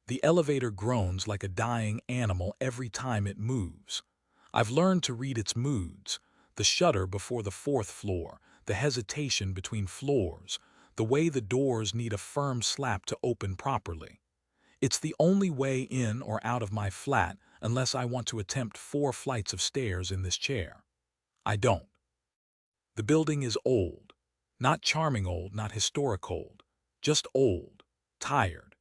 The elevator groans like a dying animal every time it moves. I've learned to read its moods, the shudder before the fourth floor, the hesitation between floors, the way the doors need a firm slap to open properly. It's the only way in or out of my flat unless I want to attempt 4 flights of stairs in this chair. I don't. The building is old. Not charming old, not historic old. Just old. Tired.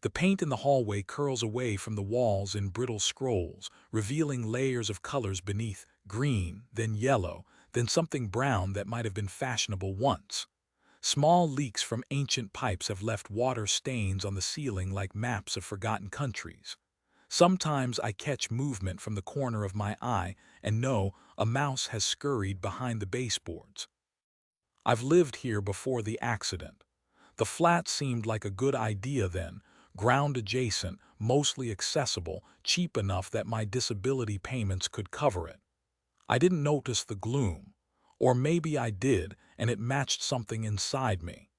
The paint in the hallway curls away from the walls in brittle scrolls, revealing layers of colors beneath: green, then yellow, then something brown that might have been fashionable once. Small leaks from ancient pipes have left water stains on the ceiling like maps of forgotten countries. Sometimes I catch movement from the corner of my eye and know a mouse has scurried behind the baseboards. I've lived here before the accident. The flat seemed like a good idea then, ground adjacent, mostly accessible, cheap enough that my disability payments could cover it. I didn't notice the gloom. Or maybe I did, and it matched something inside me.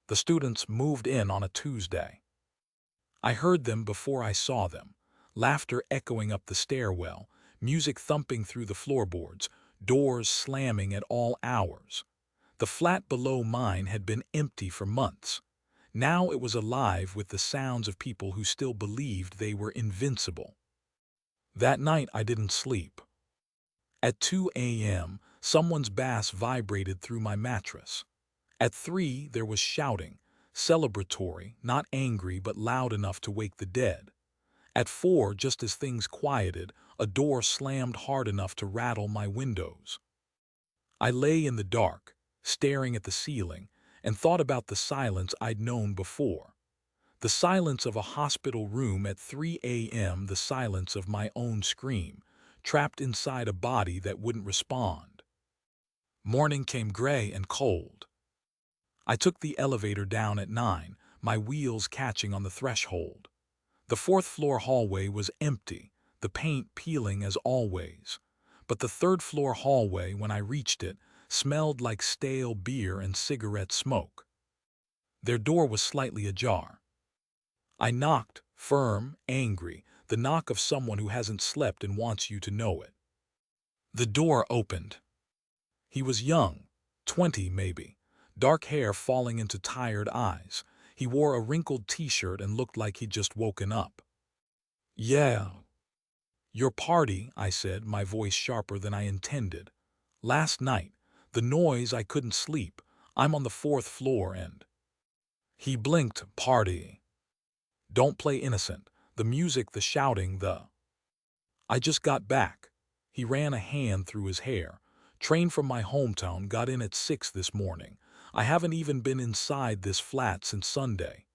The students moved in on a Tuesday. I heard them before I saw them, laughter echoing up the stairwell, music thumping through the floorboards, doors slamming at all hours. The flat below mine had been empty for months. Now it was alive with the sounds of people who still believed they were invincible. That night I didn't sleep. At 2 a.m., someone's bass vibrated through my mattress. At 3, there was shouting, celebratory, not angry but loud enough to wake the dead. At 4, just as things quieted, a door slammed hard enough to rattle my windows. I lay in the dark, staring at the ceiling, and thought about the silence I'd known before. The silence of a hospital room at 3 a.m., the silence of my own scream, trapped inside a body that wouldn't respond. Morning came gray and cold. I took the elevator down at 9, my wheels catching on the threshold. The fourth-floor hallway was empty, the paint peeling as always. But the third-floor hallway, when I reached it, smelled like stale beer and cigarette smoke. Their door was slightly ajar. I knocked, firm, angry, the knock of someone who hasn't slept and wants you to know it. The door opened. He was young, 20 maybe, dark hair falling into tired eyes. He wore a wrinkled t-shirt and looked like he'd just woken up. "Yeah." "Your party," I said, my voice sharper than I intended. "Last night, the noise, I couldn't sleep. I'm on the 4th floor and—" He blinked. "Party. Don't play innocent. The music, the shouting, the—" "I just got back." He ran a hand through his hair. "Train from my hometown, got in at 6 this morning. I haven't even been inside this flat since Sunday."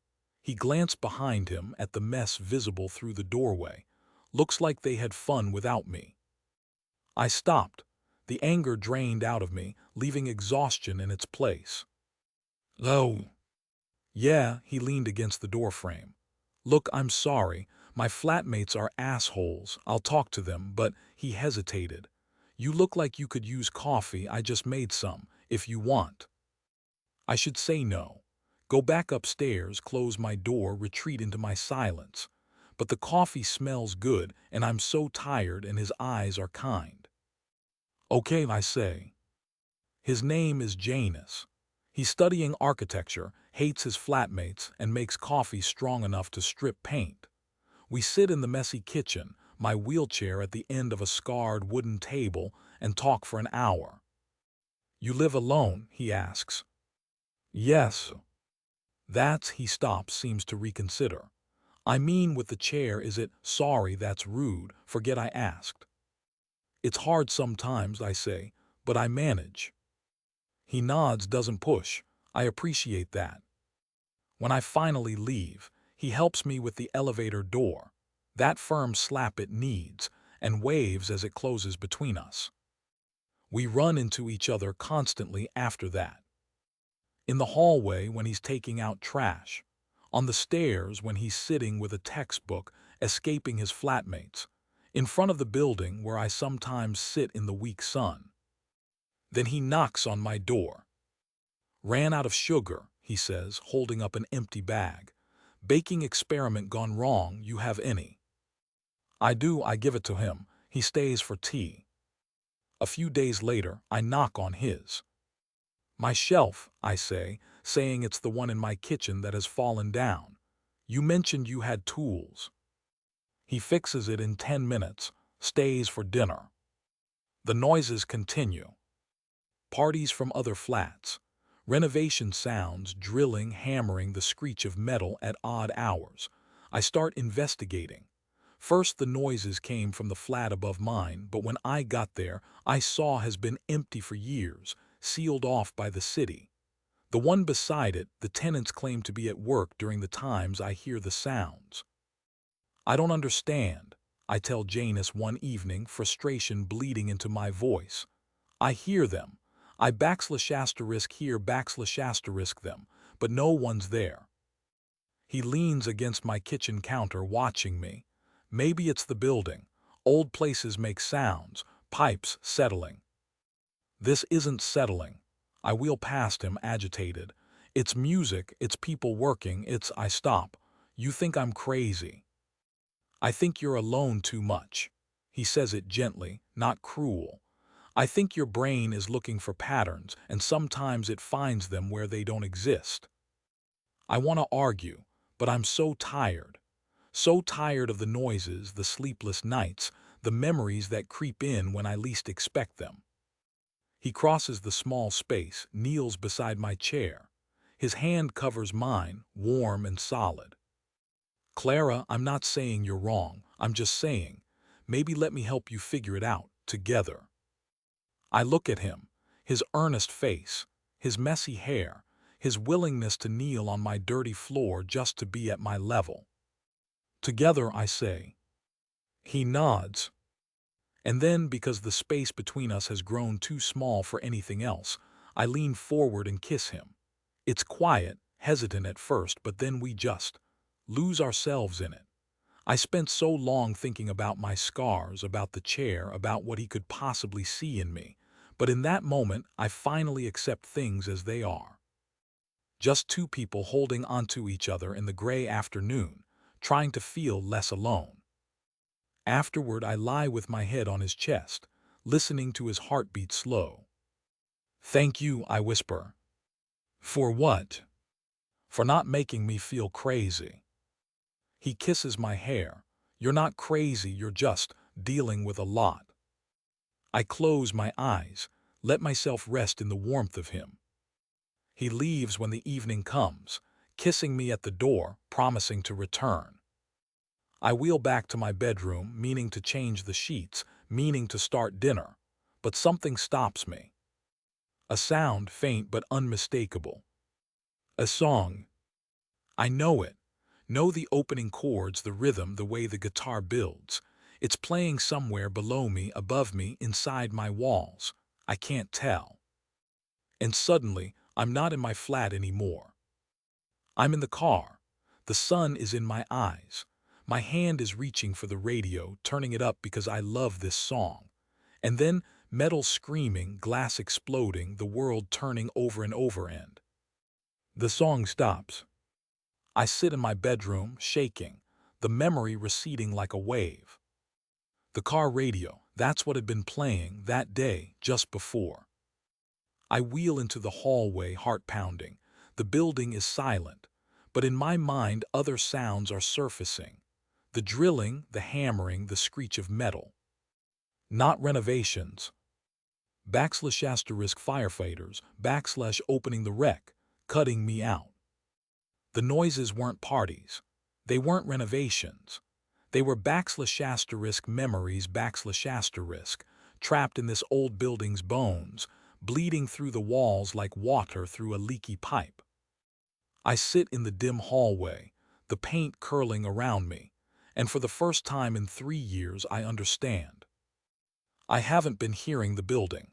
He glanced behind him at the mess visible through the doorway. "Looks like they had fun without me." I stopped. The anger drained out of me, leaving exhaustion in its place. "Oh." "Yeah," he leaned against the doorframe. "Look, I'm sorry. My flatmates are assholes. I'll talk to them," but he hesitated. "You look like you could use coffee. I just made some, if you want." I should say no. Go back upstairs, close my door, retreat into my silence. But the coffee smells good, and I'm so tired, and his eyes are kind. "Okay," I say. His name is Janus. He's studying architecture, hates his flatmates, and makes coffee strong enough to strip paint. We sit in the messy kitchen, my wheelchair at the end of a scarred wooden table, and talk for an hour. "You live alone?" he asks. "Yes." "That's—" he stops, seems to reconsider. "I mean with the chair, is it—" "Sorry, that's rude. Forget I asked." "It's hard sometimes," I say, "but I manage." He nods, doesn't push. I appreciate that. When I finally leave, he helps me with the elevator door. That firm slap it needs, and waves as it closes between us. We run into each other constantly after that. In the hallway when he's taking out trash. On the stairs when he's sitting with a textbook, escaping his flatmates. In front of the building where I sometimes sit in the weak sun. Then he knocks on my door. "Ran out of sugar," he says, holding up an empty bag. Baking experiment gone wrong, you have any? I do, I give it to him. He stays for tea. A few days later, I knock on his. My shelf, I say, saying it's the one in my kitchen that has fallen down. You mentioned you had tools. He fixes it in 10 minutes, stays for dinner. The noises continue. Parties from other flats. Renovation sounds, drilling, hammering, the screech of metal at odd hours. I start investigating. First, the noises came from the flat above mine, but when I got there, I saw has been empty for years, sealed off by the city. The one beside it, the tenants claim to be at work during the times I hear the sounds. I don't understand, I tell Janus one evening, frustration bleeding into my voice. I hear them. I /hear them, but no one's there. He leans against my kitchen counter watching me. Maybe it's the building. Old places make sounds, pipes settling. This isn't settling. I wheel past him, agitated. It's music, it's people working, I stop. You think I'm crazy. I think you're alone too much. He says it gently, not cruel. I think your brain is looking for patterns, and sometimes it finds them where they don't exist. I want to argue, but I'm so tired. So tired of the noises, the sleepless nights, the memories that creep in when I least expect them. He crosses the small space, kneels beside my chair. His hand covers mine, warm and solid. Clara, I'm not saying you're wrong. I'm just saying, maybe let me help you figure it out, together. I look at him, his earnest face, his messy hair, his willingness to kneel on my dirty floor just to be at my level. Together, I say. He nods. And then, because the space between us has grown too small for anything else, I lean forward and kiss him. It's quiet, hesitant at first, but then we just lose ourselves in it. I spent so long thinking about my scars, about the chair, about what he could possibly see in me. But in that moment, I finally accept things as they are. Just two people holding onto each other in the gray afternoon, trying to feel less alone. Afterward, I lie with my head on his chest, listening to his heartbeat slow. Thank you, I whisper. For what? For not making me feel crazy. He kisses my hair. You're not crazy, you're just dealing with a lot. I close my eyes, let myself rest in the warmth of him. He leaves when the evening comes, kissing me at the door, promising to return. I wheel back to my bedroom, meaning to change the sheets, meaning to start dinner. But something stops me. A sound, faint but unmistakable. A song. I know it. Know the opening chords, the rhythm, the way the guitar builds. It's playing somewhere below me, above me, inside my walls. I can't tell. And suddenly, I'm not in my flat anymore. I'm in the car. The sun is in my eyes. My hand is reaching for the radio, turning it up because I love this song. And then, metal screaming, glass exploding, the world turning over and over and the song stops. I sit in my bedroom, shaking, the memory receding like a wave. The car radio, that's what had been playing that day, just before. I wheel into the hallway, heart pounding. The building is silent, but in my mind other sounds are surfacing. The drilling, the hammering, the screech of metal. Not renovations. /firefighters, /opening the wreck, cutting me out. The noises weren't parties. They weren't renovations. They were memories, trapped in this old building's bones, bleeding through the walls like water through a leaky pipe. I sit in the dim hallway, the paint curling around me, and for the first time in 3 years I understand. I haven't been hearing the building.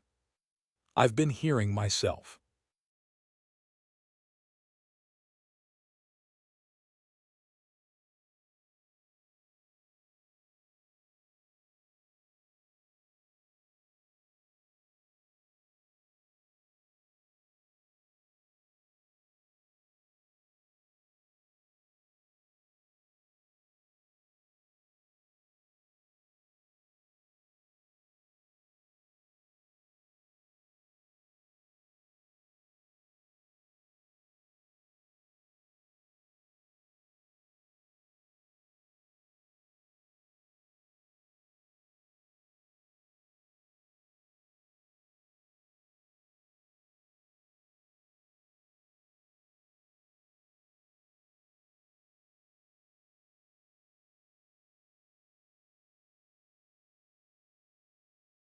I've been hearing myself.